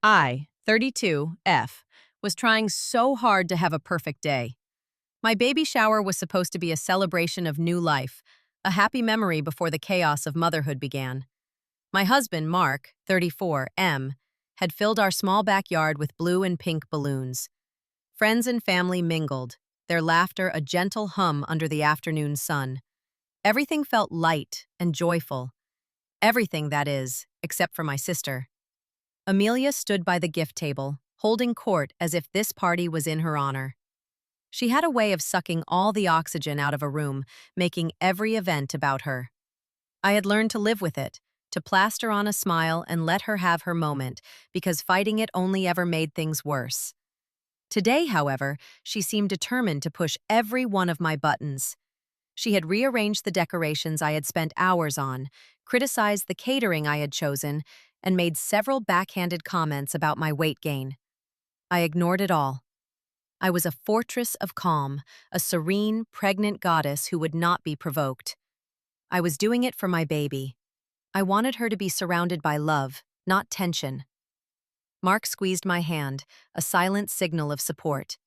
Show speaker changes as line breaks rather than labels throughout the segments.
I, 32F, was trying so hard to have a perfect day. My baby shower was supposed to be a celebration of new life, a happy memory before the chaos of motherhood began. My husband, Mark, 34M, had filled our small backyard with blue and pink balloons. Friends and family mingled, their laughter a gentle hum under the afternoon sun. Everything felt light and joyful. Everything, that is, except for my sister. Amelia stood by the gift table, holding court as if this party was in her honor. She had a way of sucking all the oxygen out of a room, making every event about her. I had learned to live with it, to plaster on a smile and let her have her moment, because fighting it only ever made things worse. Today, however, she seemed determined to push every one of my buttons. She had rearranged the decorations I had spent hours on, criticized the catering I had chosen, and made several backhanded comments about my weight gain. I ignored it all. I was a fortress of calm, a serene, pregnant goddess who would not be provoked. I was doing it for my baby. I wanted her to be surrounded by love, not tension. Mark squeezed my hand, a silent signal of support.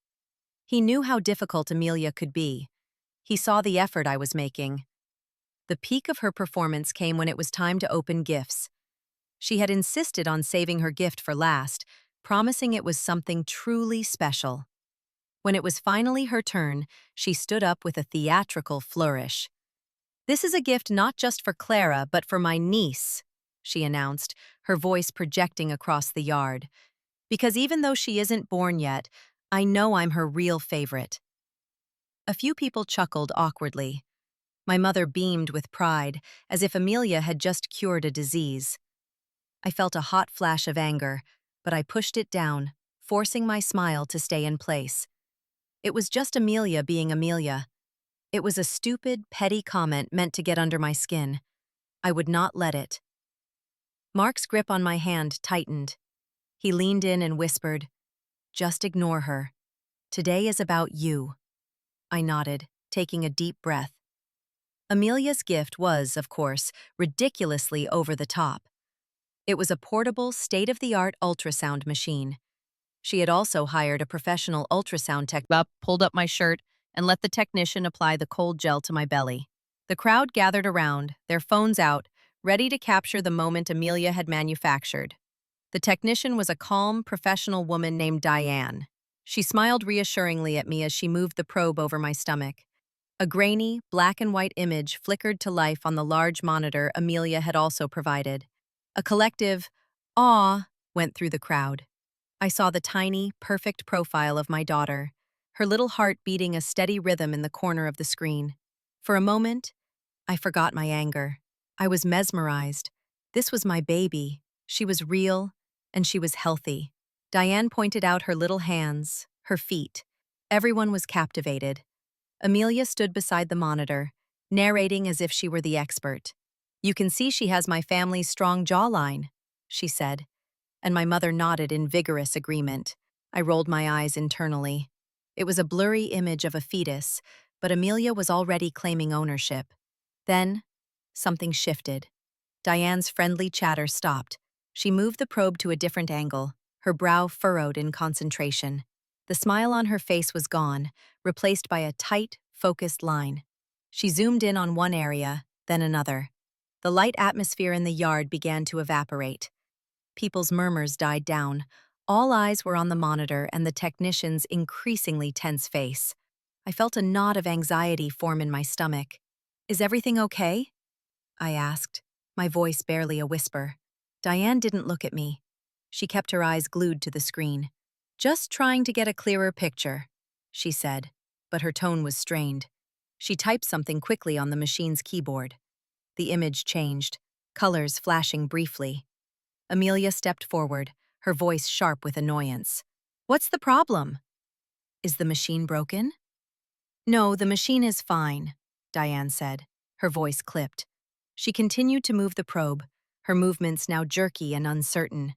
He knew how difficult Amelia could be. He saw the effort I was making. The peak of her performance came when it was time to open gifts. She had insisted on saving her gift for last, promising it was something truly special. When it was finally her turn, she stood up with a theatrical flourish. "This is a gift not just for Clara, but for my niece," she announced, her voice projecting across the yard. "Because even though she isn't born yet, I know I'm her real favorite." A few people chuckled awkwardly. My mother beamed with pride, as if Amelia had just cured a disease. I felt a hot flash of anger, but I pushed it down, forcing my smile to stay in place. It was just Amelia being Amelia. It was a stupid, petty comment meant to get under my skin. I would not let it. Mark's grip on my hand tightened. He leaned in and whispered, "Just ignore her. Today is about you." I nodded, taking a deep breath. Amelia's gift was, of course, ridiculously over the top. It was a portable, state-of-the-art ultrasound machine. She had also hired a professional ultrasound tech, pulled up my shirt, and let the technician apply the cold gel to my belly. The crowd gathered around, their phones out, ready to capture the moment Amelia had manufactured. The technician was a calm, professional woman named Diane. She smiled reassuringly at me as she moved the probe over my stomach. A grainy, black and white image flickered to life on the large monitor Amelia had also provided. A collective "aw" went through the crowd. I saw the tiny, perfect profile of my daughter, her little heart beating a steady rhythm in the corner of the screen. For a moment, I forgot my anger. I was mesmerized. This was my baby. She was real, and she was healthy. Diane pointed out her little hands, her feet. Everyone was captivated. Amelia stood beside the monitor, narrating as if she were the expert. "You can see she has my family's strong jawline," she said, and my mother nodded in vigorous agreement. I rolled my eyes internally. It was a blurry image of a fetus, but Amelia was already claiming ownership. Then, something shifted. Diane's friendly chatter stopped. She moved the probe to a different angle, her brow furrowed in concentration. The smile on her face was gone, replaced by a tight, focused line. She zoomed in on one area, then another. The light atmosphere in the yard began to evaporate. People's murmurs died down. All eyes were on the monitor and the technician's increasingly tense face. I felt a knot of anxiety form in my stomach. "Is everything okay?" I asked, my voice barely a whisper. Diane didn't look at me. She kept her eyes glued to the screen. "Just trying to get a clearer picture," she said, but her tone was strained. She typed something quickly on the machine's keyboard. The image changed, colors flashing briefly. Amelia stepped forward, her voice sharp with annoyance. "What's the problem? Is the machine broken?" "No, the machine is fine," Diane said, her voice clipped. She continued to move the probe, her movements now jerky and uncertain.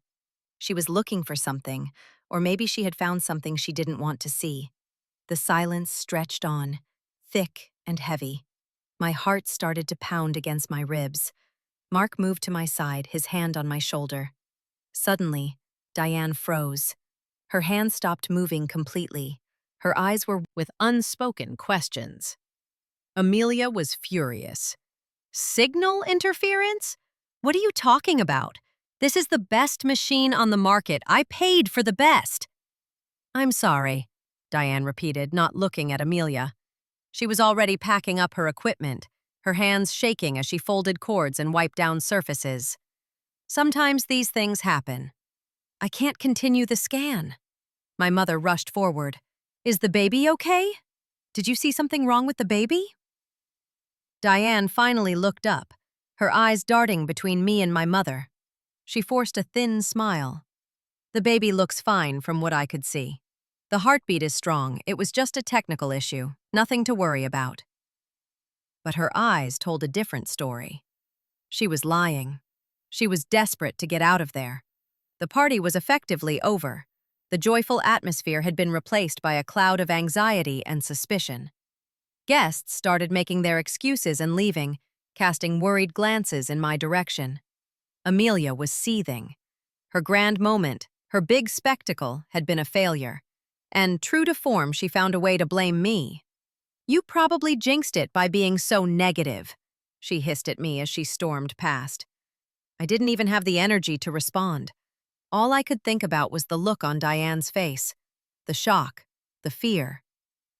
She was looking for something, or maybe she had found something she didn't want to see. The silence stretched on, thick and heavy. My heart started to pound against my ribs. Mark moved to my side, his hand on my shoulder. Suddenly, Diane froze. Her hands stopped moving completely. Her eyes were with unspoken questions. Amelia was furious. Signal interference? What are you talking about? This is the best machine on the market. I paid for the best. I'm sorry, Diane repeated, not looking at Amelia. She was already packing up her equipment, her hands shaking as she folded cords and wiped down surfaces. Sometimes these things happen. I can't continue the scan. My mother rushed forward. Is the baby okay? Did you see something wrong with the baby? Diane finally looked up, her eyes darting between me and my mother. She forced a thin smile. The baby looks fine from what I could see. The heartbeat is strong. It was just a technical issue, nothing to worry about. But her eyes told a different story. She was lying. She was desperate to get out of there. The party was effectively over. The joyful atmosphere had been replaced by a cloud of anxiety and suspicion. Guests started making their excuses and leaving, casting worried glances in my direction. Amelia was seething. Her grand moment, her big spectacle, had been a failure. And true to form, she found a way to blame me. You probably jinxed it by being so negative, she hissed at me as she stormed past. I didn't even have the energy to respond. All I could think about was the look on Diane's face, the shock, the fear.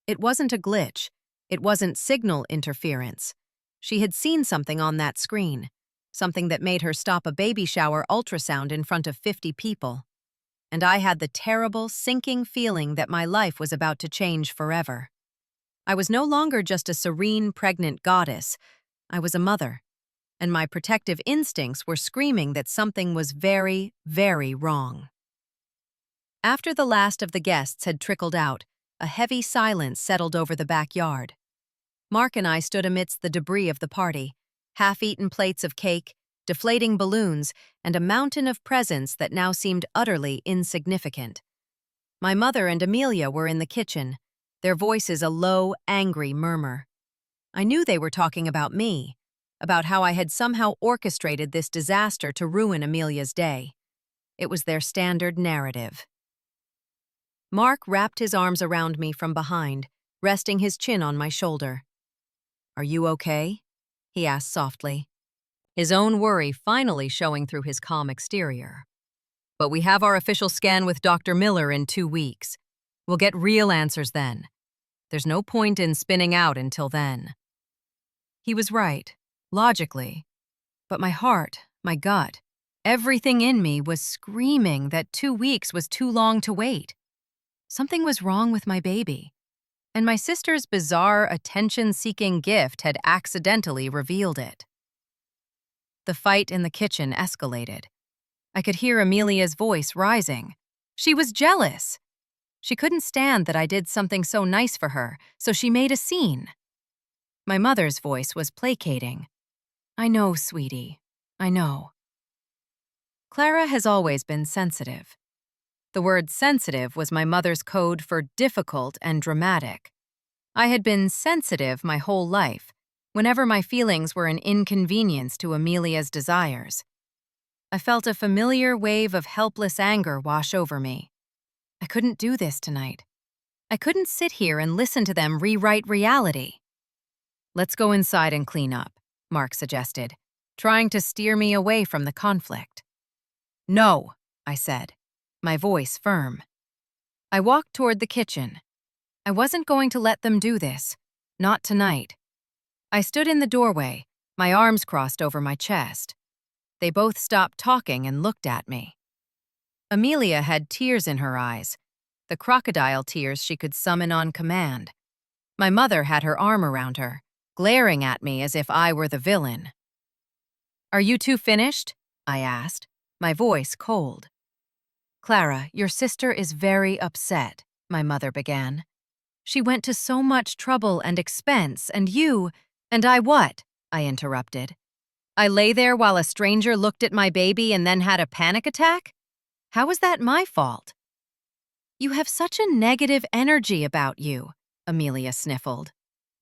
It wasn't a glitch. It wasn't signal interference. She had seen something on that screen, something that made her stop a baby shower ultrasound in front of 50 people. And I had the terrible, sinking feeling that my life was about to change forever. I was no longer just a serene, pregnant goddess. I was a mother, and my protective instincts were screaming that something was very, very wrong. After the last of the guests had trickled out, a heavy silence settled over the backyard. Mark and I stood amidst the debris of the party, half-eaten plates of cake, deflating balloons, and a mountain of presents that now seemed utterly insignificant. My mother and Amelia were in the kitchen, their voices a low, angry murmur. I knew they were talking about me, about how I had somehow orchestrated this disaster to ruin Amelia's day. It was their standard narrative. Mark wrapped his arms around me from behind, resting his chin on my shoulder. "Are you okay?" he asked softly, his own worry finally showing through his calm exterior. "But we have our official scan with Dr. Miller in 2 weeks. We'll get real answers then. There's no point in spinning out until then." He was right, logically. But my heart, my gut, everything in me was screaming that 2 weeks was too long to wait. Something was wrong with my baby. And my sister's bizarre, attention-seeking gift had accidentally revealed it. The fight in the kitchen escalated. I could hear Amelia's voice rising. She was jealous. She couldn't stand that I did something so nice for her, so she made a scene. My mother's voice was placating. "I know, sweetie. I know." Clara has always been sensitive. The word sensitive was my mother's code for difficult and dramatic. I had been sensitive my whole life, whenever my feelings were an inconvenience to Amelia's desires. I felt a familiar wave of helpless anger wash over me. I couldn't do this tonight. I couldn't sit here and listen to them rewrite reality. "Let's go inside and clean up," Mark suggested, trying to steer me away from the conflict. "No," I said, my voice firm. I walked toward the kitchen. I wasn't going to let them do this. Not tonight. I stood in the doorway, my arms crossed over my chest. They both stopped talking and looked at me. Amelia had tears in her eyes, the crocodile tears she could summon on command. My mother had her arm around her, glaring at me as if I were the villain. "Are you two finished?" I asked, my voice cold. "Clara, your sister is very upset," my mother began. "She went to so much trouble and expense, and you—" "And I what?" I interrupted. "I lay there while a stranger looked at my baby and then had a panic attack? How is that my fault?" "You have such a negative energy about you," Amelia sniffled.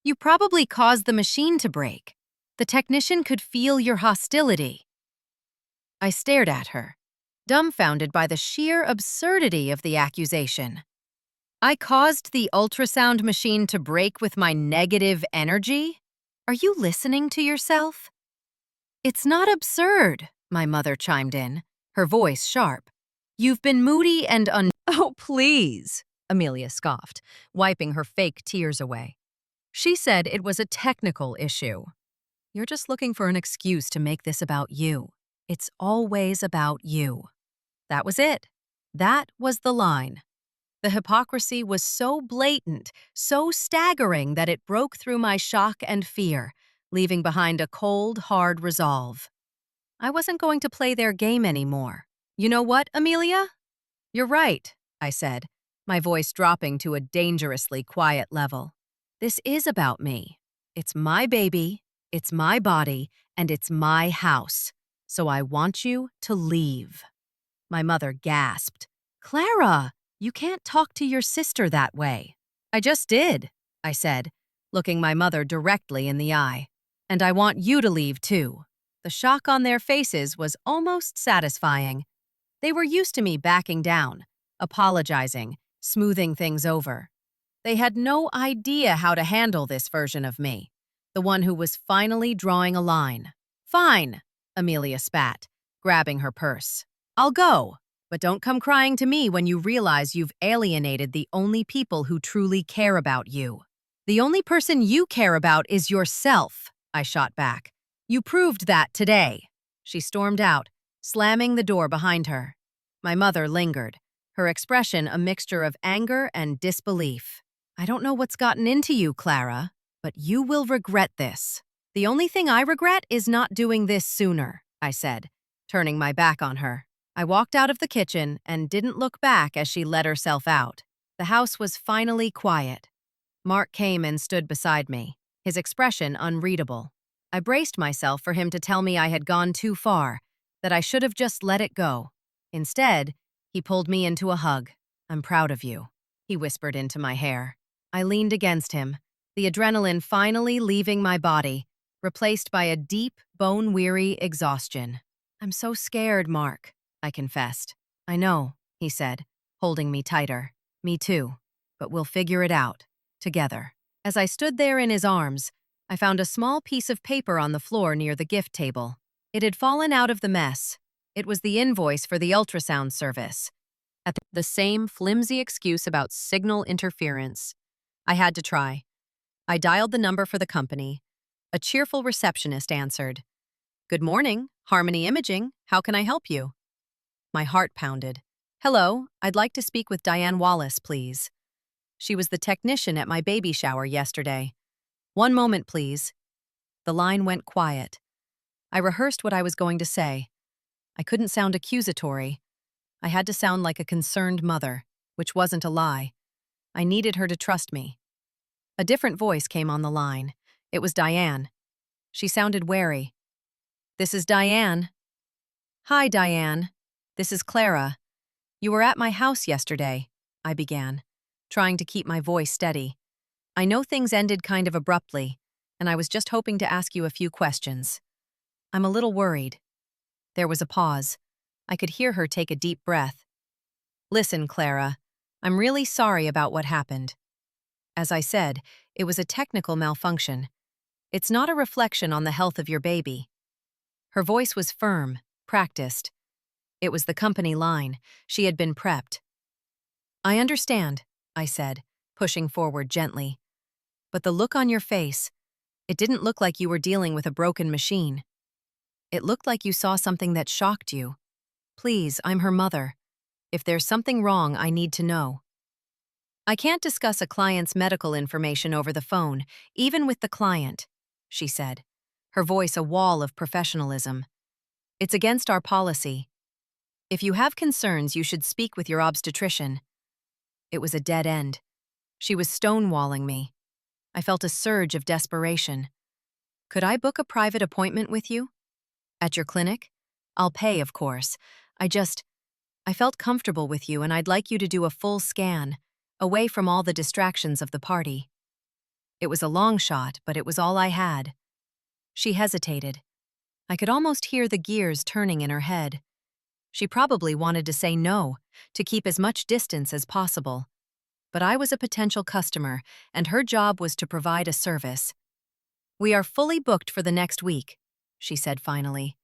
"You probably caused the machine to break. The technician could feel your hostility." I stared at her. dumbfounded by the sheer absurdity of the accusation. I caused the ultrasound machine to break with my negative energy? Are you listening to yourself? It's not absurd, my mother chimed in, her voice sharp. You've been moody and Oh, please, Amelia scoffed, wiping her fake tears away. She said it was a technical issue. You're just looking for an excuse to make this about you. It's always about you. That was it. That was the line. The hypocrisy was so blatant, so staggering that it broke through my shock and fear, leaving behind a cold, hard resolve. I wasn't going to play their game anymore. You know what, Amelia? You're right, I said, my voice dropping to a dangerously quiet level. This is about me. It's my baby, it's my body, and it's my house. So I want you to leave. My mother gasped. Clara, you can't talk to your sister that way. I just did, I said, looking my mother directly in the eye. And I want you to leave too. The shock on their faces was almost satisfying. They were used to me backing down, apologizing, smoothing things over. They had no idea how to handle this version of me, the one who was finally drawing a line. Fine, Amelia spat, grabbing her purse. I'll go, but don't come crying to me when you realize you've alienated the only people who truly care about you. The only person you care about is yourself, I shot back. You proved that today. She stormed out, slamming the door behind her. My mother lingered, her expression a mixture of anger and disbelief. I don't know what's gotten into you, Clara, but you will regret this. The only thing I regret is not doing this sooner, I said, turning my back on her. I walked out of the kitchen and didn't look back as she let herself out. The house was finally quiet. Mark came and stood beside me, his expression unreadable. I braced myself for him to tell me I had gone too far, that I should have just let it go. Instead, he pulled me into a hug. I'm proud of you, he whispered into my hair. I leaned against him, the adrenaline finally leaving my body, replaced by a deep, bone-weary exhaustion. I'm so scared, Mark, I confessed. I know, he said, holding me tighter. Me too, but we'll figure it out, together. As I stood there in his arms, I found a small piece of paper on the floor near the gift table. It had fallen out of the mess. It was the invoice for the ultrasound service. At the same flimsy excuse about signal interference. I had to try. I dialed the number for the company. A cheerful receptionist answered. Good morning, Harmony Imaging. How can I help you? My heart pounded. Hello, I'd like to speak with Diane Wallace, please. She was the technician at my baby shower yesterday. One moment, please. The line went quiet. I rehearsed what I was going to say. I couldn't sound accusatory. I had to sound like a concerned mother, which wasn't a lie. I needed her to trust me. A different voice came on the line. It was Diane. She sounded wary. This is Diane. Hi, Diane. This is Clara. You were at my house yesterday, I began, trying to keep my voice steady. I know things ended kind of abruptly, and I was just hoping to ask you a few questions. I'm a little worried. There was a pause. I could hear her take a deep breath. Listen, Clara, I'm really sorry about what happened. As I said, it was a technical malfunction. It's not a reflection on the health of your baby. Her voice was firm, practiced. It was the company line. She had been prepped. I understand, I said, pushing forward gently. But the look on your face, it didn't look like you were dealing with a broken machine. It looked like you saw something that shocked you. Please, I'm her mother. If there's something wrong, I need to know. I can't discuss a client's medical information over the phone, even with the client, she said, her voice a wall of professionalism. It's against our policy. If you have concerns, you should speak with your obstetrician. It was a dead end. She was stonewalling me. I felt a surge of desperation. Could I book a private appointment with you? At your clinic? I'll pay, of course. I felt comfortable with you and I'd like you to do a full scan, away from all the distractions of the party. It was a long shot, but it was all I had. She hesitated. I could almost hear the gears turning in her head. She probably wanted to say no, to keep as much distance as possible. But I was a potential customer, and her job was to provide a service. "We are fully booked for the next week," she said finally.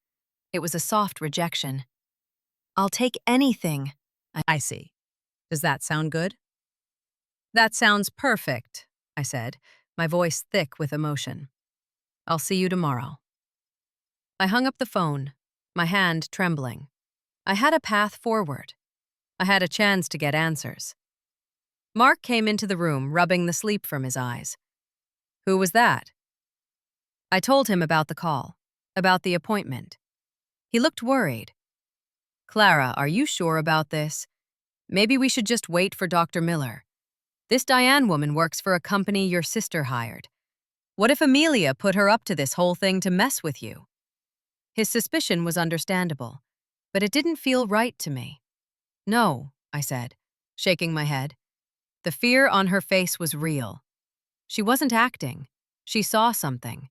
It was a soft rejection. "I'll take anything." I see. Does that sound good? "That sounds perfect," I said, my voice thick with emotion. "I'll see you tomorrow." I hung up the phone, my hand trembling. I had a path forward. I had a chance to get answers. Mark came into the room, rubbing the sleep from his eyes. "Who was that?" I told him about the call, about the appointment. He looked worried. "Clara, are you sure about this? Maybe we should just wait for Dr. Miller. This Diane woman works for a company your sister hired. What if Amelia put her up to this whole thing to mess with you?" His suspicion was understandable, but it didn't feel right to me. "No," I said, shaking my head. The fear on her face was real. She wasn't acting. She saw something.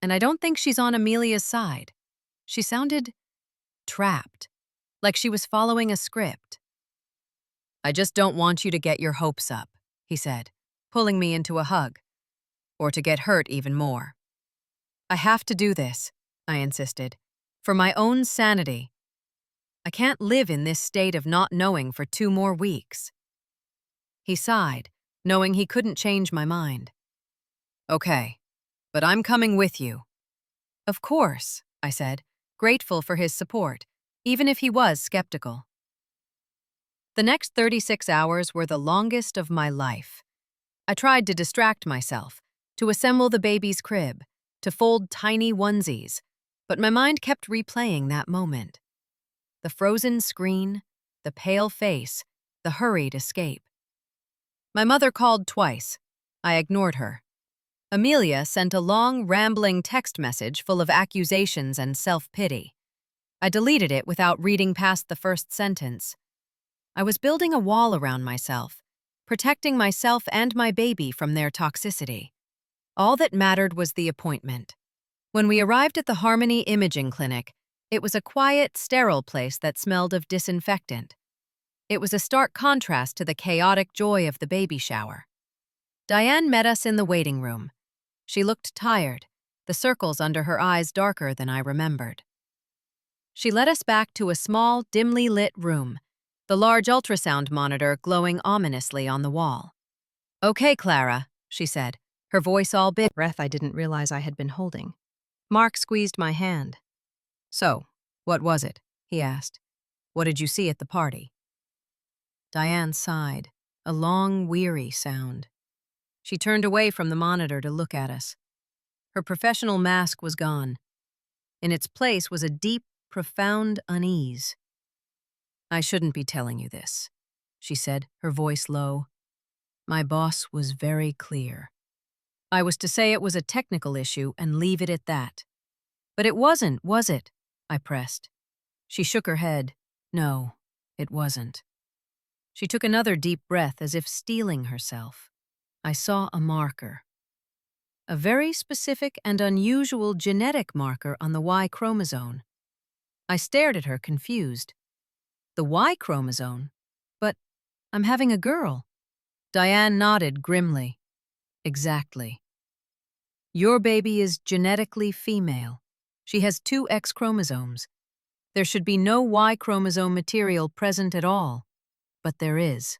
And I don't think she's on Amelia's side. She sounded trapped, like she was following a script. "I just don't want you to get your hopes up," he said, pulling me into a hug, "or to get hurt even more." "I have to do this," I insisted, "for my own sanity. I can't live in this state of not knowing for 2 more weeks." He sighed, knowing he couldn't change my mind. "Okay, but I'm coming with you." "Of course," I said, grateful for his support, even if he was skeptical. The next 36 hours were the longest of my life. I tried to distract myself, to assemble the baby's crib, to fold tiny onesies, but my mind kept replaying that moment. The frozen screen, the pale face, the hurried escape. My mother called twice. I ignored her. Amelia sent a long, rambling text message full of accusations and self-pity. I deleted it without reading past the first sentence. I was building a wall around myself, protecting myself and my baby from their toxicity. All that mattered was the appointment. When we arrived at the Harmony Imaging Clinic, it was a quiet, sterile place that smelled of disinfectant. It was a stark contrast to the chaotic joy of the baby shower. Diane met us in the waiting room. She looked tired, the circles under her eyes darker than I remembered. She led us back to a small, dimly lit room, the large ultrasound monitor glowing ominously on the wall. "Okay, Clara," she said, her voice all bit. Breath I didn't realize I had been holding. Mark squeezed my hand. "So, what was it?" he asked. "What did you see at the party?" Diane sighed, a long, weary sound. She turned away from the monitor to look at us. Her professional mask was gone. In its place was a deep, profound unease. "I shouldn't be telling you this," she said, her voice low. "My boss was very clear. I was to say it was a technical issue and leave it at that." "But it wasn't, was it?" I pressed. She shook her head. "No, it wasn't." She took another deep breath as if steeling herself. I saw a marker. A very specific and unusual genetic marker on the Y chromosome. I stared at her, confused. "The Y chromosome? But I'm having a girl." Diane nodded grimly. "Exactly. Your baby is genetically female. She has 2 X chromosomes. There should be no Y chromosome material present at all, but there is."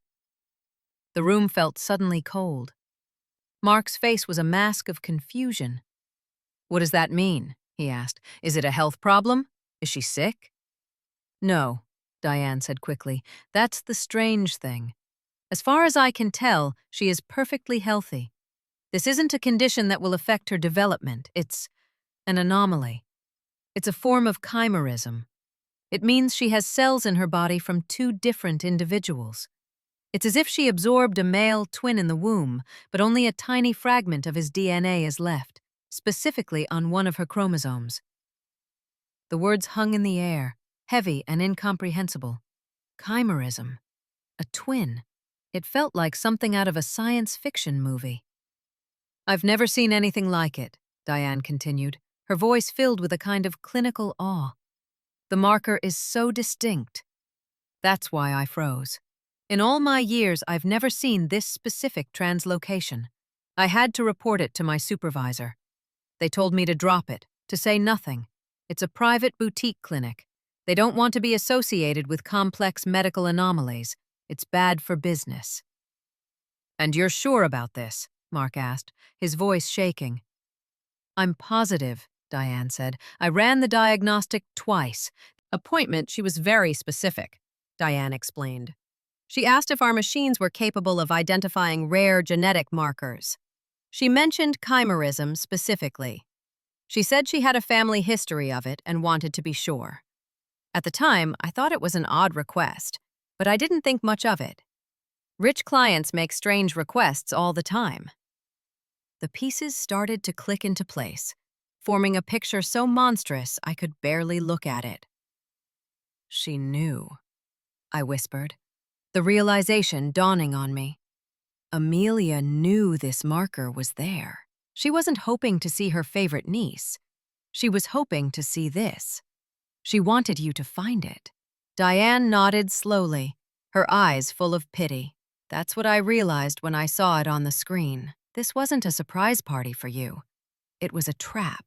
The room felt suddenly cold. Mark's face was a mask of confusion. "What does that mean?" he asked. "Is it a health problem? Is she sick?" "No," Diane said quickly. "That's the strange thing. As far as I can tell, she is perfectly healthy. This isn't a condition that will affect her development. It's an anomaly. It's a form of chimerism. It means she has cells in her body from 2 different individuals. It's as if she absorbed a male twin in the womb, but only a tiny fragment of his DNA is left, specifically on one of her chromosomes." The words hung in the air, heavy and incomprehensible. Chimerism. A twin. It felt like something out of a science fiction movie. "I've never seen anything like it," Diane continued, her voice filled with a kind of clinical awe. The marker is so distinct. That's why I froze. In all my years, I've never seen this specific translocation. I had to report it to my supervisor. They told me to drop it, to say nothing. It's a private boutique clinic. They don't want to be associated with complex medical anomalies. It's bad for business. And you're sure about this? Mark asked, his voice shaking. I'm positive, Diane said. I ran the diagnostic twice. Appointment, she was very specific, Diane explained. She asked if our machines were capable of identifying rare genetic markers. She mentioned chimerism specifically. She said she had a family history of it and wanted to be sure. At the time, I thought it was an odd request, but I didn't think much of it. Rich clients make strange requests all the time. The pieces started to click into place, forming a picture so monstrous I could barely look at it. She knew, I whispered, the realization dawning on me. Amelia knew this marker was there. She wasn't hoping to see her favorite niece. She was hoping to see this. She wanted you to find it. Diane nodded slowly, her eyes full of pity. That's what I realized when I saw it on the screen. This wasn't a surprise party for you. It was a trap.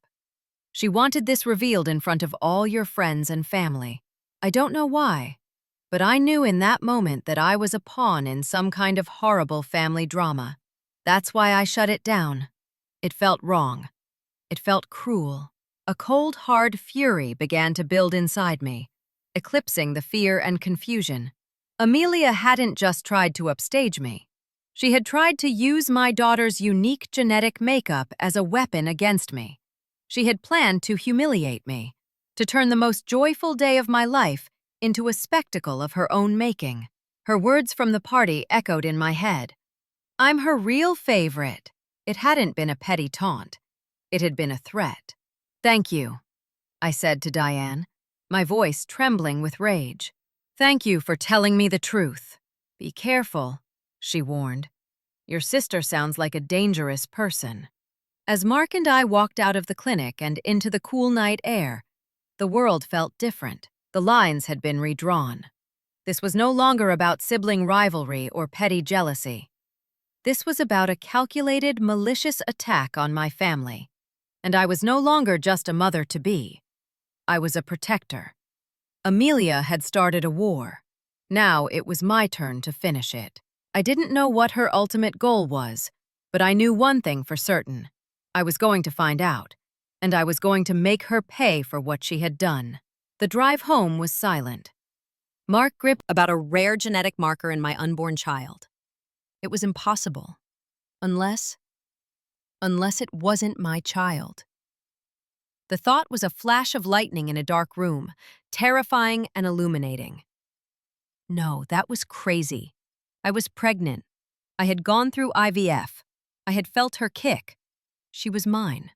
She wanted this revealed in front of all your friends and family. I don't know why, but I knew in that moment that I was a pawn in some kind of horrible family drama. That's why I shut it down. It felt wrong. It felt cruel. A cold, hard fury began to build inside me, eclipsing the fear and confusion. Amelia hadn't just tried to upstage me. She had tried to use my daughter's unique genetic makeup as a weapon against me. She had planned to humiliate me, to turn the most joyful day of my life into a spectacle of her own making. Her words from the party echoed in my head. I'm her real favorite. It hadn't been a petty taunt. It had been a threat. Thank you, I said to Diane, my voice trembling with rage. Thank you for telling me the truth. Be careful, she warned. Your sister sounds like a dangerous person. As Mark and I walked out of the clinic and into the cool night air, the world felt different. The lines had been redrawn. This was no longer about sibling rivalry or petty jealousy. This was about a calculated, malicious attack on my family. And I was no longer just a mother-to-be. I was a protector. Amelia had started a war. Now it was my turn to finish it. I didn't know what her ultimate goal was, but I knew one thing for certain. I was going to find out, and I was going to make her pay for what she had done. The drive home was silent. Mark gripped about a rare genetic marker in my unborn child. It was impossible. Unless it wasn't my child. The thought was a flash of lightning in a dark room, terrifying and illuminating. No, that was crazy. I was pregnant. I had gone through IVF. I had felt her kick. She was mine.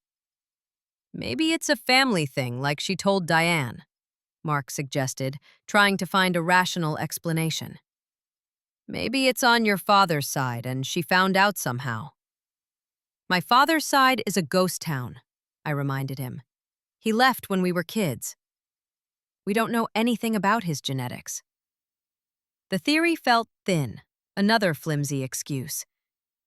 Maybe it's a family thing, like she told Diane, Mark suggested, trying to find a rational explanation. Maybe it's on your father's side and she found out somehow. My father's side is a ghost town, I reminded him. He left when we were kids. We don't know anything about his genetics. The theory felt thin, another flimsy excuse.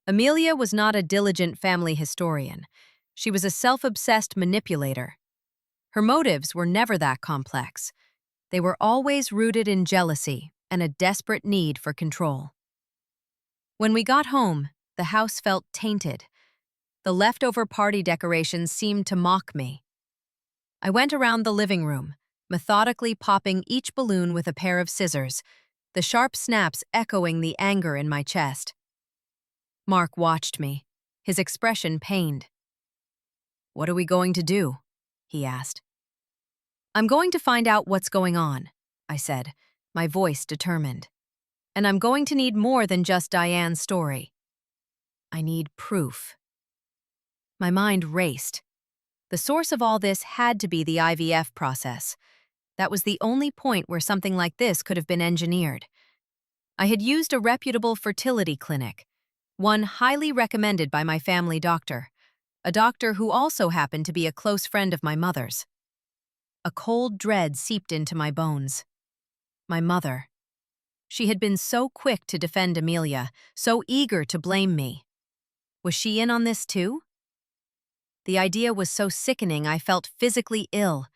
Amelia was not a diligent family historian. She was a self-obsessed manipulator. Her motives were never that complex. They were always rooted in jealousy and a desperate need for control. When we got home, the house felt tainted. The leftover party decorations seemed to mock me. I went around the living room, methodically popping each balloon with a pair of scissors, the sharp snaps echoing the anger in my chest. Mark watched me, his expression pained. What are we going to do? He asked. I'm going to find out what's going on, I said, my voice determined. And I'm going to need more than just Diane's story. I need proof. My mind raced. The source of all this had to be the IVF process. That was the only point where something like this could have been engineered. I had used a reputable fertility clinic, one highly recommended by my family doctor, a doctor who also happened to be a close friend of my mother's. A cold dread seeped into my bones. My mother. She had been so quick to defend Amelia, so eager to blame me. Was she in on this too? The idea was so sickening I felt physically ill.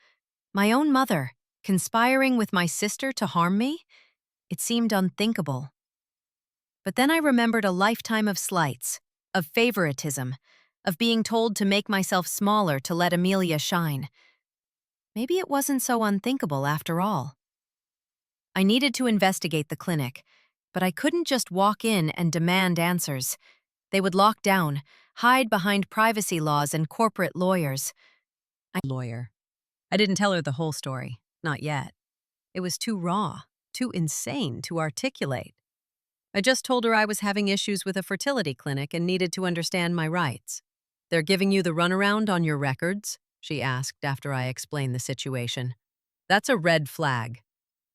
My own mother, conspiring with my sister to harm me? It seemed unthinkable. But then I remembered a lifetime of slights, of favoritism, of being told to make myself smaller to let Amelia shine. Maybe it wasn't so unthinkable after all. I needed to investigate the clinic, but I couldn't just walk in and demand answers. They would lock down, hide behind privacy laws and corporate lawyers. I didn't tell her the whole story, not yet. It was too raw, too insane to articulate. I just told her I was having issues with a fertility clinic and needed to understand my rights. "They're giving you the runaround on your records?" she asked after I explained the situation. "That's a red flag.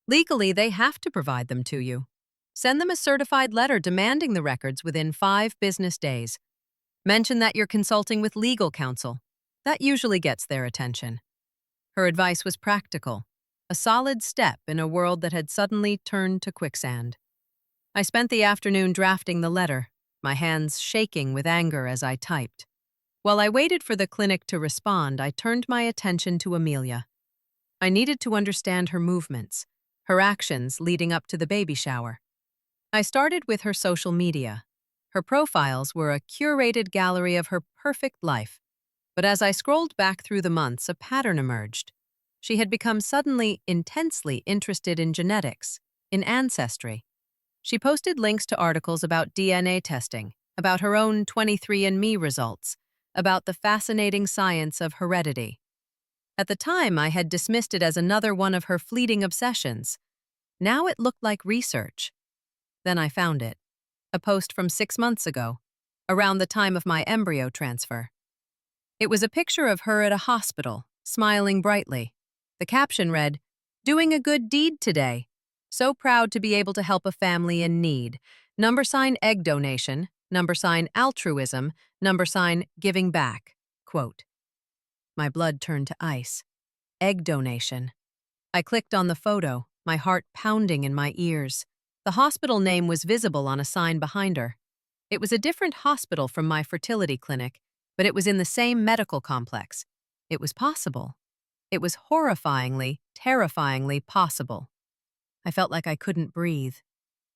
Legally, they have to provide them to you. Send them a certified letter demanding the records within 5 business days. Mention that you're consulting with legal counsel. That usually gets their attention." Her advice was practical, a solid step in a world that had suddenly turned to quicksand. I spent the afternoon drafting the letter, my hands shaking with anger as I typed. While I waited for the clinic to respond, I turned my attention to Amelia. I needed to understand her movements, her actions leading up to the baby shower. I started with her social media. Her profiles were a curated gallery of her perfect life. But as I scrolled back through the months, a pattern emerged. She had become suddenly intensely interested in genetics, in ancestry. She posted links to articles about DNA testing, about her own 23andMe results, about the fascinating science of heredity. At the time, I had dismissed it as another one of her fleeting obsessions. Now it looked like research. Then I found it. A post from 6 months ago, around the time of my embryo transfer. It was a picture of her at a hospital, smiling brightly. The caption read, "Doing a good deed today. So proud to be able to help a family in need. # egg donation, # altruism, # giving back." Quote. My blood turned to ice. Egg donation. I clicked on the photo, my heart pounding in my ears. The hospital name was visible on a sign behind her. It was a different hospital from my fertility clinic, but it was in the same medical complex. It was possible. It was horrifyingly, terrifyingly possible. I felt like I couldn't breathe.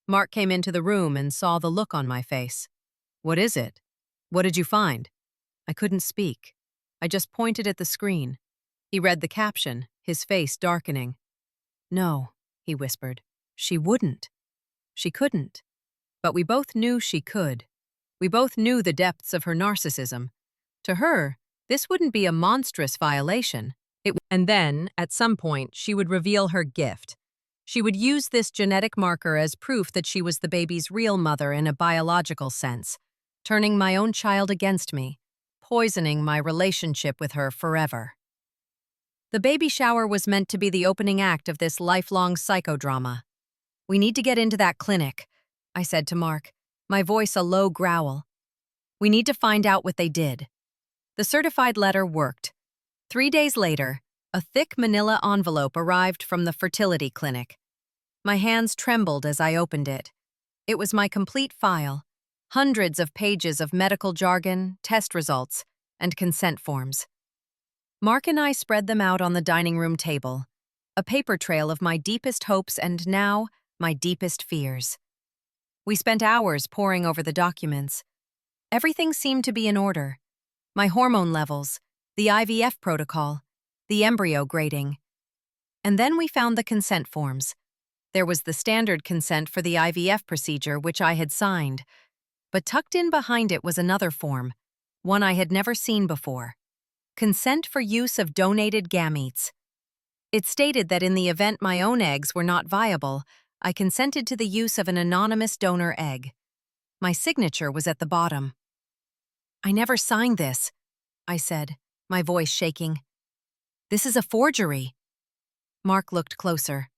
Mark came into the room and saw the look on my face. "What is it? What did you find?" I couldn't speak. I just pointed at the screen. He read the caption, his face darkening. "No," he whispered. "She wouldn't. She couldn't." But we both knew she could. We both knew the depths of her narcissism. To her, this wouldn't be a monstrous violation. And then, at some point, she would reveal her gift. She would use this genetic marker as proof that she was the baby's real mother in a biological sense, turning my own child against me, poisoning my relationship with her forever. The baby shower was meant to be the opening act of this lifelong psychodrama. "We need to get into that clinic," I said to Mark, my voice a low growl. "We need to find out what they did." The certified letter worked. 3 days later, a thick manila envelope arrived from the fertility clinic. My hands trembled as I opened it. It was my complete file, hundreds of pages of medical jargon, test results, and consent forms. Mark and I spread them out on the dining room table, a paper trail of my deepest hopes and now my deepest fears. We spent hours poring over the documents. Everything seemed to be in order. My hormone levels, the IVF protocol, the embryo grading. And then we found the consent forms. There was the standard consent for the IVF procedure, which I had signed. But tucked in behind it was another form, one I had never seen before. Consent for use of donated gametes. It stated that in the event my own eggs were not viable, I consented to the use of an anonymous donor egg. My signature was at the bottom. "I never signed this," I said, my voice shaking. "This is a forgery." Mark looked closer.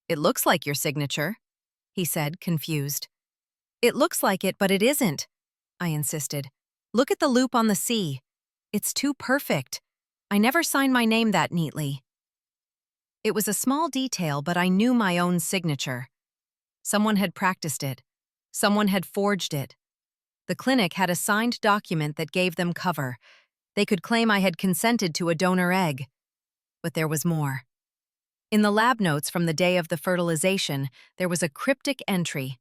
"It looks like your signature," he said, confused. "It looks like it, but it isn't," I insisted. "Look at the loop on the C. It's too perfect. I never signed my name that neatly." It was a small detail, but I knew my own signature. Someone had practiced it. Someone had forged it. The clinic had a signed document that gave them cover. They could claim I had consented to a donor egg. But there was more. In the lab notes from the day of the fertilization, there was a cryptic entry.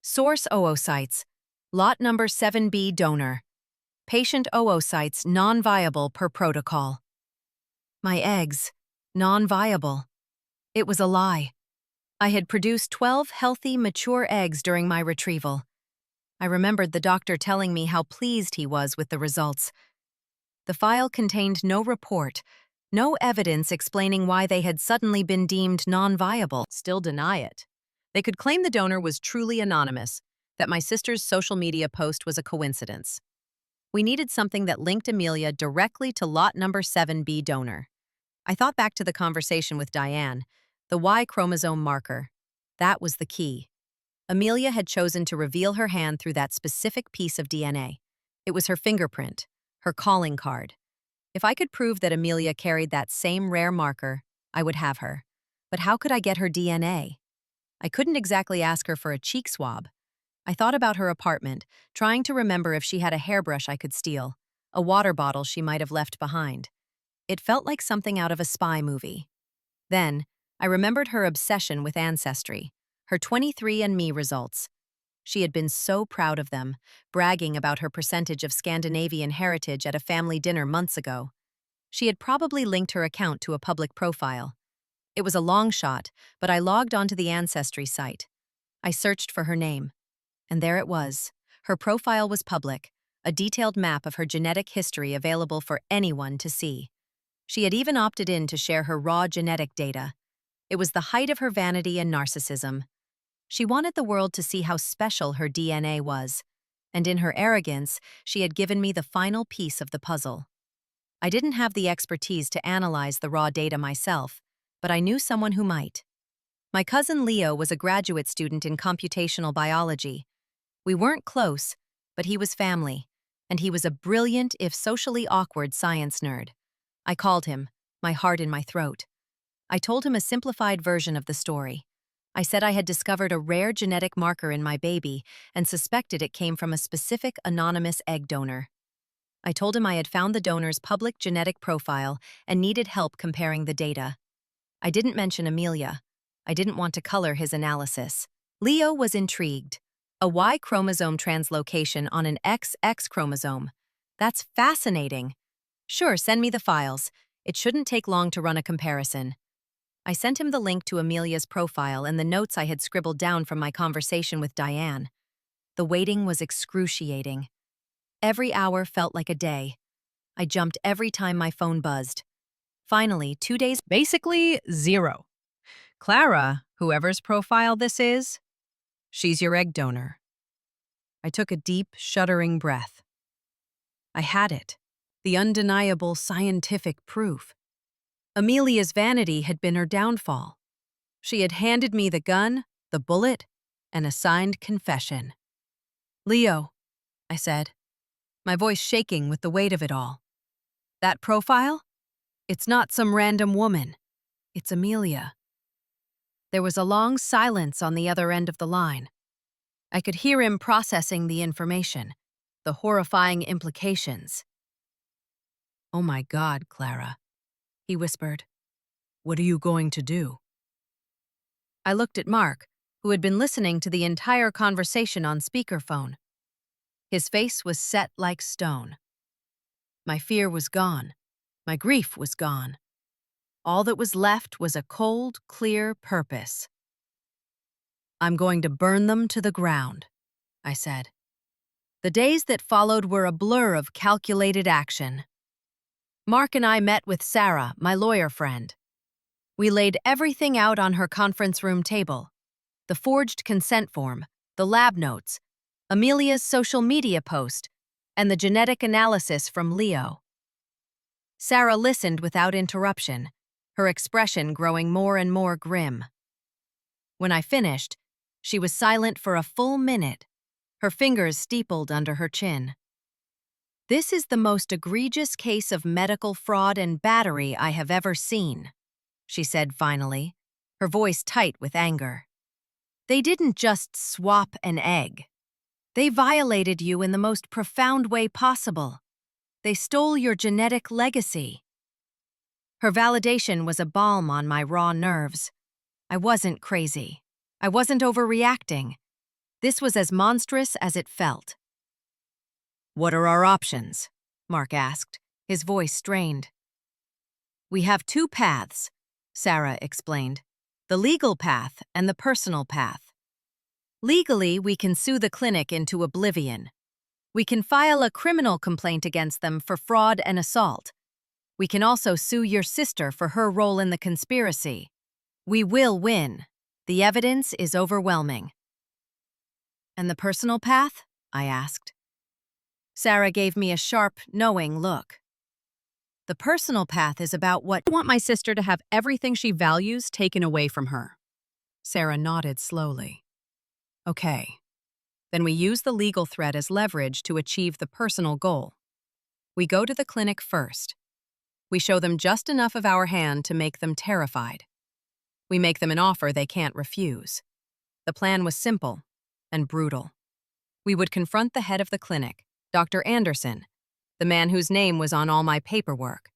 Source oocytes, lot number 7B donor. Patient oocytes non-viable per protocol. My eggs, non-viable. It was a lie. I had produced 12 healthy, mature eggs during my retrieval. I remembered the doctor telling me how pleased he was with the results. The file contained no report, no evidence explaining why they had suddenly been deemed non-viable. Still deny it. They could claim the donor was truly anonymous, that my sister's social media post was a coincidence. We needed something that linked Amelia directly to lot number 7B donor. I thought back to the conversation with Diane, the Y chromosome marker. That was the key. Amelia had chosen to reveal her hand through that specific piece of DNA. It was her fingerprint, her calling card. If I could prove that Amelia carried that same rare marker, I would have her. But how could I get her DNA? I couldn't exactly ask her for a cheek swab. I thought about her apartment, trying to remember if she had a hairbrush I could steal, a water bottle she might have left behind. It felt like something out of a spy movie. Then, I remembered her obsession with ancestry, her 23andMe results. She had been so proud of them, bragging about her percentage of Scandinavian heritage at a family dinner months ago. She had probably linked her account to a public profile. It was a long shot, but I logged onto the Ancestry site. I searched for her name. And there it was. Her profile was public, a detailed map of her genetic history available for anyone to see. She had even opted in to share her raw genetic data. It was the height of her vanity and narcissism. She wanted the world to see how special her DNA was, and in her arrogance, she had given me the final piece of the puzzle. I didn't have the expertise to analyze the raw data myself, but I knew someone who might. My cousin Leo was a graduate student in computational biology. We weren't close, but he was family, and he was a brilliant, if socially awkward, science nerd. I called him, my heart in my throat. I told him a simplified version of the story. I said I had discovered a rare genetic marker in my baby and suspected it came from a specific anonymous egg donor. I told him I had found the donor's public genetic profile and needed help comparing the data. I didn't mention Amelia. I didn't want to color his analysis. Leo was intrigued. A Y chromosome translocation on an XX chromosome. That's fascinating. Sure, send me the files. It shouldn't take long to run a comparison. I sent him the link to Amelia's profile and the notes I had scribbled down from my conversation with Diane. The waiting was excruciating. Every hour felt like a day. I jumped every time my phone buzzed. Finally, 2 days—
Basically, zero. Clara, whoever's profile this is, she's your egg donor. I took a deep, shuddering breath. I had it. The undeniable scientific proof. Amelia's vanity had been her downfall. She had handed me the gun, the bullet, and a signed confession. "Leo," I said, my voice shaking with the weight of it all. "That profile? It's not some random woman. It's Amelia." There was a long silence on the other end of the line. I could hear him processing the information, the horrifying implications. "Oh my God, Clara," he whispered. "What are you going to do?" I looked at Mark, who had been listening to the entire conversation on speakerphone. His face was set like stone. My fear was gone. My grief was gone. All that was left was a cold, clear purpose. "I'm going to burn them to the ground," I said. The days that followed were a blur of calculated action. Mark and I met with Sarah, my lawyer friend. We laid everything out on her conference room table. The forged consent form, the lab notes, Amelia's social media post, and the genetic analysis from Leo. Sarah listened without interruption, her expression growing more and more grim. When I finished, she was silent for a full minute, her fingers steepled under her chin. "This is the most egregious case of medical fraud and battery I have ever seen,"
she said finally, her voice tight with anger. They didn't just swap an egg. They violated you in the most profound way possible. They stole your genetic legacy. Her validation was a balm on my raw nerves. I wasn't crazy. I wasn't overreacting. This was as monstrous as it felt. "What are our options?" Mark asked, his voice strained. "We have two paths," Sarah explained. "The legal path and the personal path. Legally, we can sue the clinic into oblivion. We can file a criminal complaint against them for fraud and assault. We can also sue your sister for her role in the conspiracy. We will win. The evidence is overwhelming." "And the personal path?" I asked. Sarah gave me a sharp, knowing look. "The personal path is about what—"
I want my sister to have everything she values taken away from her. Sarah nodded slowly. "Okay. Then we use the legal threat as leverage to achieve the personal goal. We go to the clinic first. We show them just enough of our hand to make them terrified. We make them an offer they can't refuse. The plan was simple and brutal. We would confront the head of the clinic, Dr. Anderson, the man whose name was on all my paperwork.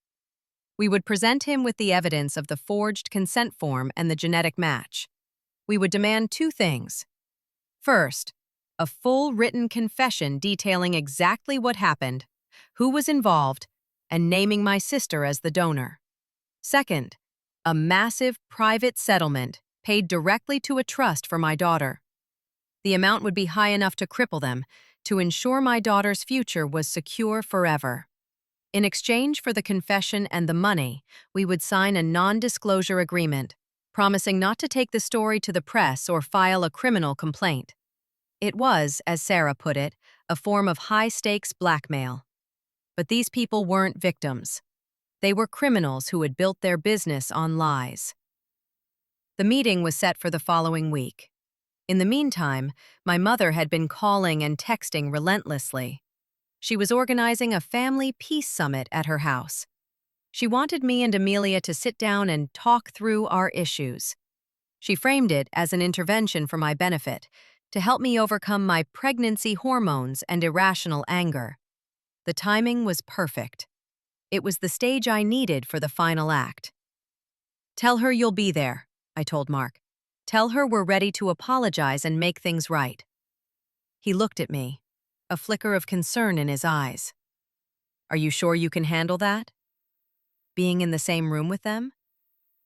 We would present him with the evidence of the forged consent form and the genetic match. We would demand two things. First, a full written confession detailing exactly what happened, who was involved, and naming my sister as the donor. Second, a massive private settlement paid directly to a trust for my daughter. The amount would be high enough to cripple them, to ensure my daughter's future was secure forever. In exchange for the confession and the money, we would sign a non-disclosure agreement, promising not to take the story to the press or file a criminal complaint. It was, as Sarah put it, a form of high-stakes blackmail. But these people weren't victims. They were criminals who had built their business on lies. The meeting was set for the following week. In the meantime, my mother had been calling and texting relentlessly. She was organizing a family peace summit at her house. She wanted me and Amelia to sit down and talk through our issues. She framed it as an intervention for my benefit, to help me overcome my pregnancy hormones and irrational anger. The timing was perfect. It was the stage I needed for the final act. "Tell her you'll be there," I told Mark. "Tell her we're ready to apologize and make things right." He looked at me, a flicker of concern in his eyes. "Are you sure you can handle that? Being in the same room with them?"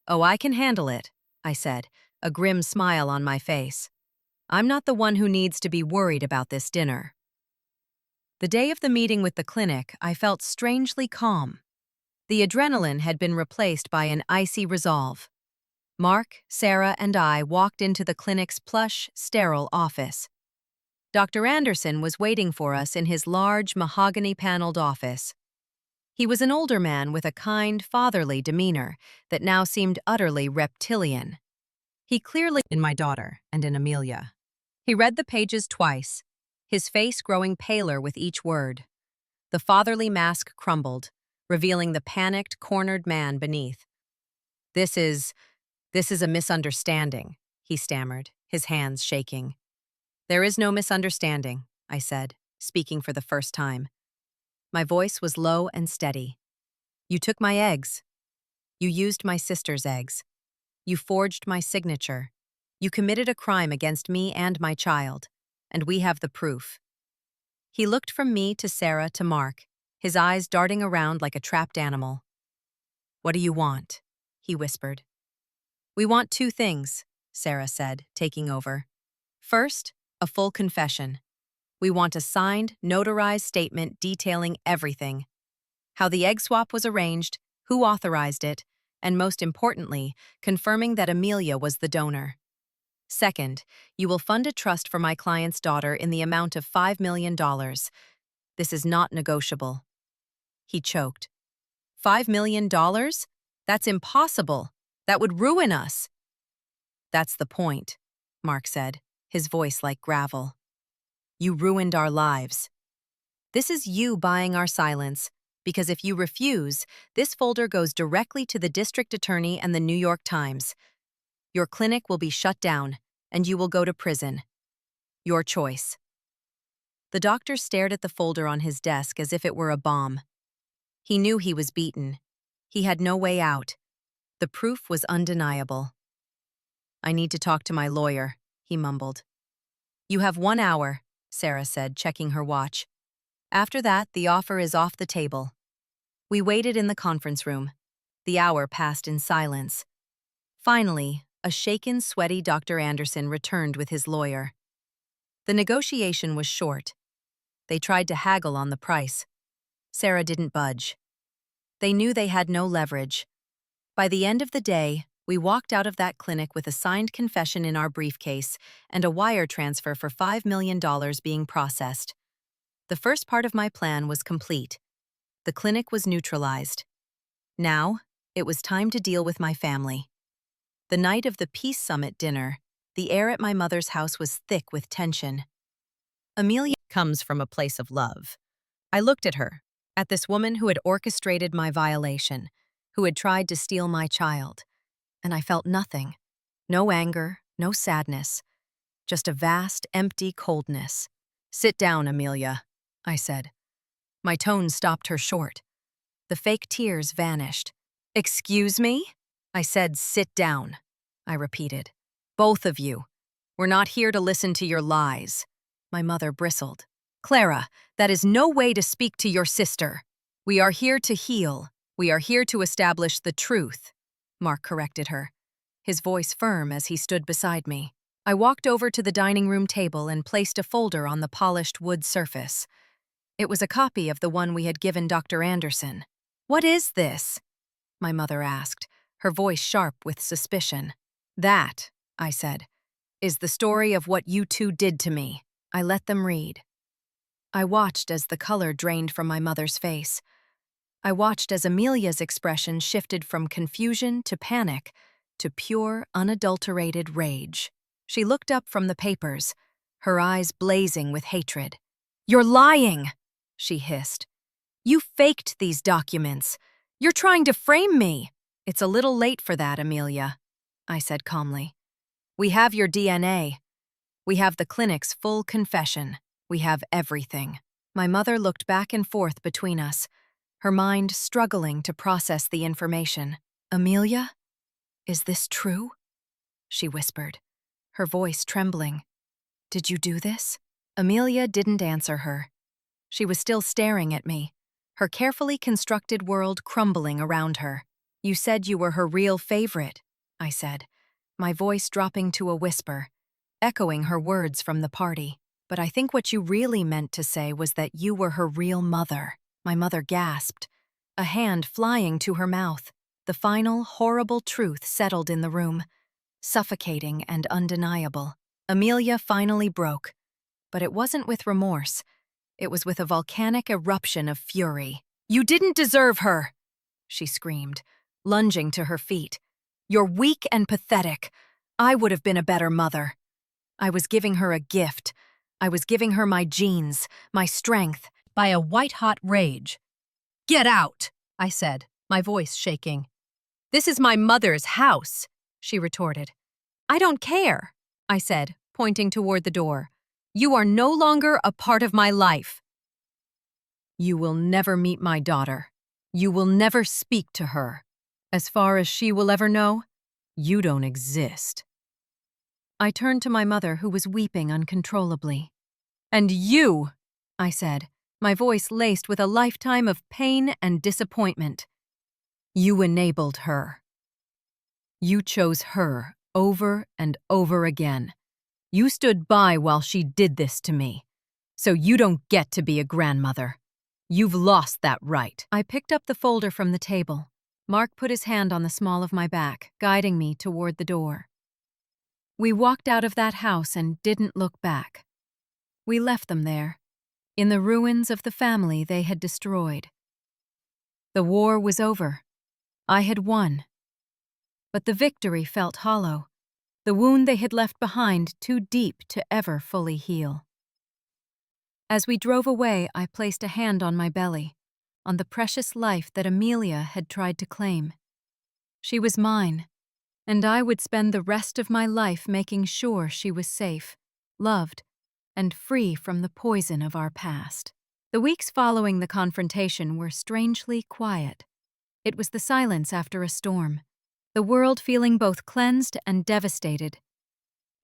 "Oh, I can handle it," I said, a grim smile on my face. "I'm not the one who needs to be worried about this dinner." The day of the meeting with the clinic, I felt strangely calm. The adrenaline had been replaced by an icy resolve. Mark, Sarah, and I walked into the clinic's plush, sterile office. Dr. Anderson was waiting for us in his large, mahogany-paneled office. He was an older man with a kind, fatherly demeanor that now seemed utterly reptilian. He clearly in my daughter and in Amelia. He read the pages twice, his face growing paler with each word. The fatherly mask crumbled, revealing the panicked, cornered man beneath. This is a misunderstanding," he stammered, his hands shaking. "There is no misunderstanding," I said, speaking for the first time. My voice was low and steady. "You took my eggs. You used my sister's eggs. You forged my signature. You committed a crime against me and my child, and we have the proof." He looked from me to Sarah to Mark, his eyes darting around like a trapped animal. "What do you want?" he whispered. "We want two things," Sarah said, taking over. "First, a full confession. We want a signed, notarized statement detailing everything. How the egg swap was arranged, who authorized it, and most importantly, confirming that Amelia was the donor. Second, you will fund a trust for my client's daughter in the amount of $5 million. This is not negotiable." He choked. $5 million? That's impossible. That would ruin us." "That's the point," Mark said, his voice like gravel. "You ruined our lives. This is you buying our silence,
because if you refuse, this folder goes directly to the district attorney and the New York Times. Your clinic will be shut down, and you will go to prison. Your choice." The doctor stared at the folder on his desk as if it were a bomb. He knew he was beaten. He had no way out. The proof was undeniable. "I need to talk to my lawyer," he mumbled. "You have 1 hour," Sarah said, checking her watch. "After that, the offer is off the table." We waited in the conference room. The hour passed in silence. Finally, a shaken, sweaty Dr. Anderson returned with his lawyer. The negotiation was short. They tried to haggle on the price. Sarah didn't budge. They knew they had no leverage. By the end of the day, we walked out of that clinic with a signed confession in our briefcase and a wire transfer for $5 million being processed. The first part of my plan was complete. The clinic was neutralized. Now, it was time to deal with my family. The night of the Peace Summit dinner, the air at my mother's house was thick with tension. Amelia comes from a place of love. I looked at her, at this woman who had orchestrated my violation, who had tried to steal my child, and I felt nothing. No anger, no sadness, just a vast, empty coldness. "Sit down, Amelia," I said. My tone stopped her short. The fake tears vanished. "Excuse me?" I said, "Sit down," I repeated. "Both of you. We're not here to listen to your lies." My mother bristled. "Clara, that is no way to speak to your sister. We are here to heal. We are here to establish the truth," Mark corrected her, his voice firm as he stood beside me. I walked over to the dining room table and placed a folder on the polished wood surface. It was a copy of the one we had given Dr. Anderson. "What is this?" my mother asked, her voice sharp with suspicion. "That," I said, "is the story of what you two did to me." I let them read. I watched as the color drained from my mother's face. I watched as Amelia's expression shifted from confusion to panic to pure, unadulterated rage. She looked up from the papers, her eyes blazing with hatred. "You're lying!" she hissed. "You faked these documents. You're trying to frame me." "It's a little late for that, Amelia," I said calmly. "We have your DNA. We have the clinic's full confession. We have everything." My mother looked back and forth between us, her mind struggling to process the information. "Amelia, is this true?" she whispered, her voice trembling. "Did you do this?" Amelia didn't answer her. She was still staring at me, her carefully constructed world crumbling around her. "You said you were her real favorite," I said, my voice dropping to a whisper, echoing her words from the party. "But I think what you really meant to say was that you were her real mother." My mother gasped, a hand flying to her mouth. The final, horrible truth settled in the room, suffocating and undeniable. Amelia finally broke, but it wasn't with remorse. It was with a volcanic eruption of fury. "You didn't deserve her!" she screamed, lunging to her feet. "You're weak and pathetic. I would have been a better mother. I was giving her a gift. I was giving her my genes, my strength." By a white-hot rage. "Get out!" I said, my voice shaking. "This is my mother's house," she retorted. "I don't care," I said, pointing toward the door. "You are no longer a part of my life." "You will never meet my daughter. You will never speak to her. As far as she will ever know, you don't exist." I turned to my mother, who was weeping uncontrollably. "And you," I said, my voice laced with a lifetime of pain and disappointment. "You enabled her. You chose her over and over again. You stood by while she did this to me. So you don't get to be a grandmother. You've lost that right." I picked up the folder from the table. Mark put his hand on the small of my back, guiding me toward the door. We walked out of that house and didn't look back. We left them there, in the ruins of the family they had destroyed. The war was over. I had won. But the victory felt hollow, the wound they had left behind too deep to ever fully heal. As we drove away, I placed a hand on my belly. on the precious life that Amelia had tried to claim. She was mine, and I would spend the rest of my life making sure she was safe, loved, and free from the poison of our past. The weeks following the confrontation were strangely quiet. It was the silence after a storm, the world feeling both cleansed and devastated.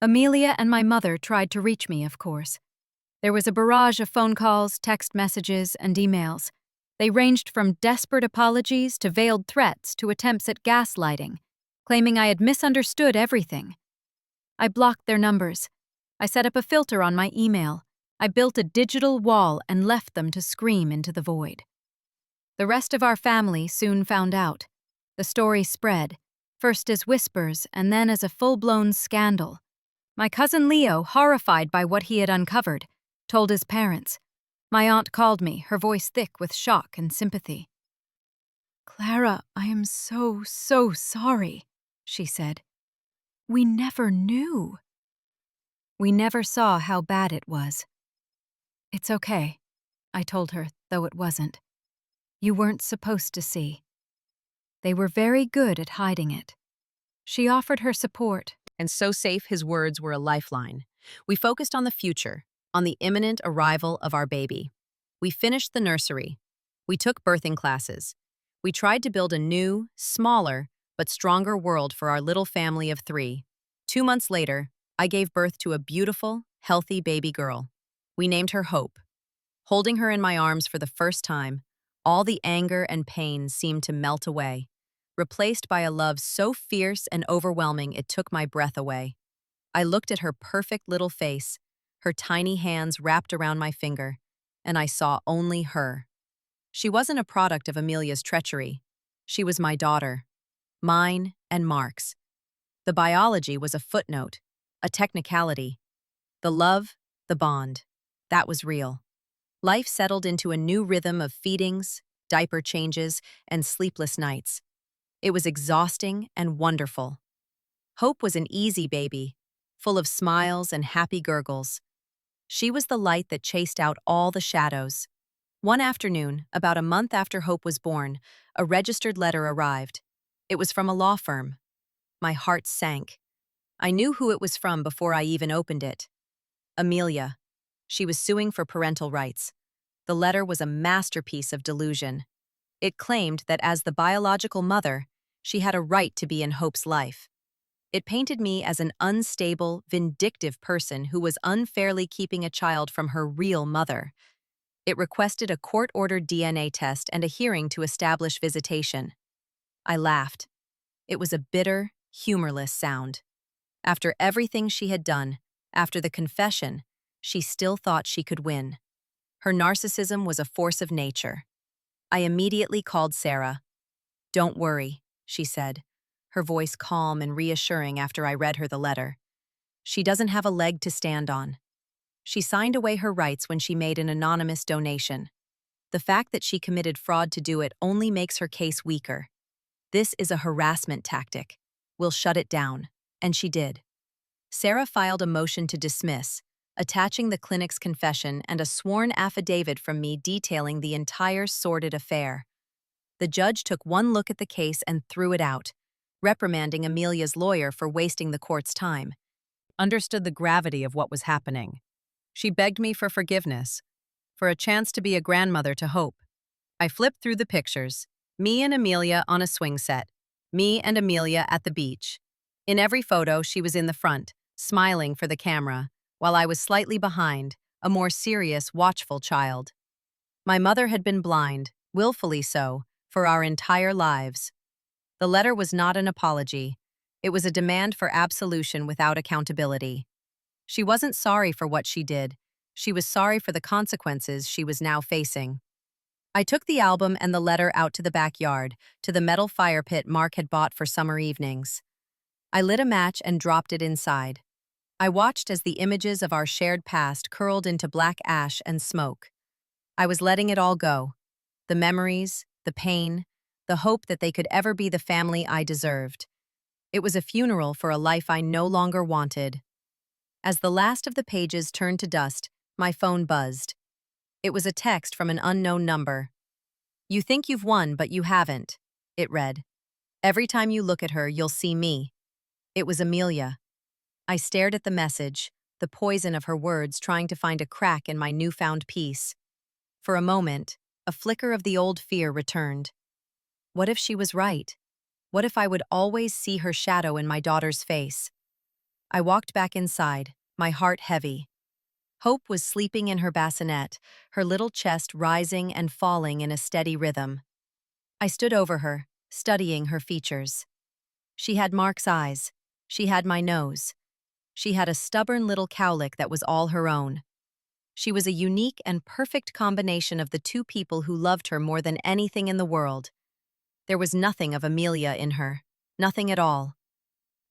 Amelia and my mother tried to reach me, of course. There was a barrage of phone calls, text messages, and emails. They ranged from desperate apologies to veiled threats to attempts at gaslighting, claiming I had misunderstood everything. I blocked their numbers. I set up a filter on my email. I built a digital wall and left them to scream into the void. The rest of our family soon found out. The story spread, first as whispers and then as a full-blown scandal. My cousin Leo, horrified by what he had uncovered, told his parents. My aunt called me, her voice thick with shock and sympathy. "Clara, I am so sorry," she said. "We never knew." We never saw how bad it was. "It's okay," I told her, though it wasn't. "You weren't supposed to see." They were very good at hiding it. She offered her support.
And so safe his words were a lifeline. We focused on the future, on the imminent arrival of our baby. We finished the nursery. We took birthing classes. We tried to build a new, smaller, but stronger world for our little family of 3. 2 months later, I gave birth to a beautiful, healthy baby girl. We named her Hope. Holding her in my arms for the first time, all the anger and pain seemed to melt away, replaced by a love so fierce and overwhelming it took my breath away. I looked at her perfect little face, her tiny hands wrapped around my finger, and I saw only her. She wasn't a product of Amelia's treachery. She was my daughter, mine and Mark's. The biology was a footnote, a technicality. The love, the bond, that was real. Life settled into a new rhythm of feedings, diaper changes, and sleepless nights. It was exhausting and wonderful. Hope was an easy baby, full of smiles and happy gurgles. She was the light that chased out all the shadows. One afternoon, about a month after Hope was born, a registered letter arrived. It was from a law firm. My heart sank. I knew who it was from before I even opened it. Amelia. She was suing for parental rights. The letter was a masterpiece of delusion. It claimed that as the biological mother, she had a right to be in Hope's life. It painted me as an unstable, vindictive person who was unfairly keeping a child from her real mother. It requested a court-ordered DNA test and a hearing to establish visitation. I laughed. It was a bitter, humorless sound. After everything she had done, after the confession, she still thought she could win. Her narcissism was a force of nature. I immediately called Sarah. "Don't worry," she said, her voice calm and reassuring after I read her the letter. "She doesn't have a leg to stand on." She signed away her rights when she made an anonymous donation. The fact that she committed fraud to do it only makes her case weaker. This is a harassment tactic. We'll shut it down. And she did. Sarah filed a motion to dismiss, attaching the clinic's confession and a sworn affidavit from me detailing the entire sordid affair. The judge took one look at the case and threw it out, reprimanding Amelia's lawyer for wasting the court's time. Understood the gravity of what was happening. She begged me for forgiveness, for a chance to be a grandmother to Hope. I flipped through the pictures, me and Amelia on a swing set, me and Amelia at the beach. In every photo, she was in the front, smiling for the camera, while I was slightly behind, a more serious, watchful child. My mother had been blind, willfully so, for our entire lives. The letter was not an apology. It was a demand for absolution without accountability. She wasn't sorry for what she did. She was sorry for the consequences she was now facing. I took the album and the letter out to the backyard, to the metal fire pit Mark had bought for summer evenings. I lit a match and dropped it inside. I watched as the images of our shared past curled into black ash and smoke. I was letting it all go. The memories, the pain, the hope that they could ever be the family I deserved. It was a funeral for a life I no longer wanted. As the last of the pages turned to dust, my phone buzzed. It was a text from an unknown number.
You think you've won, but you haven't, it read. Every time you look at her, you'll see me. It was Amelia. I stared at the message, the poison of her words trying to find a crack in my newfound peace. For a moment, a flicker of the old fear returned. What if she was right? What if I would always see her shadow in my daughter's face? I walked back inside, my heart heavy. Hope was sleeping in her bassinet, her little chest rising and falling in a steady rhythm. I stood over her, studying her features. She had Mark's eyes. She had my nose. She had a stubborn little cowlick that was all her own. She was a unique and perfect combination of the two people who loved her more than anything in the world. There was nothing of Amelia in her. Nothing at all.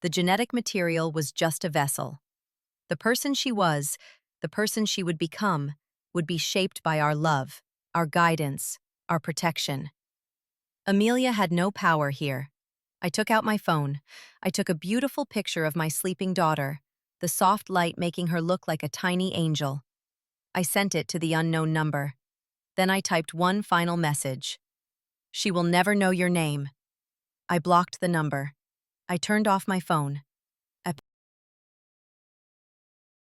The genetic material was just a vessel. The person she was, the person she would become, would be shaped by our love, our guidance, our protection. Amelia had no power here. I took out my phone. I took a beautiful picture of my sleeping daughter, the soft light making her look like a tiny angel. I sent it to the unknown number. Then I typed one final message. She will never know your name. I blocked the number. I turned off my phone.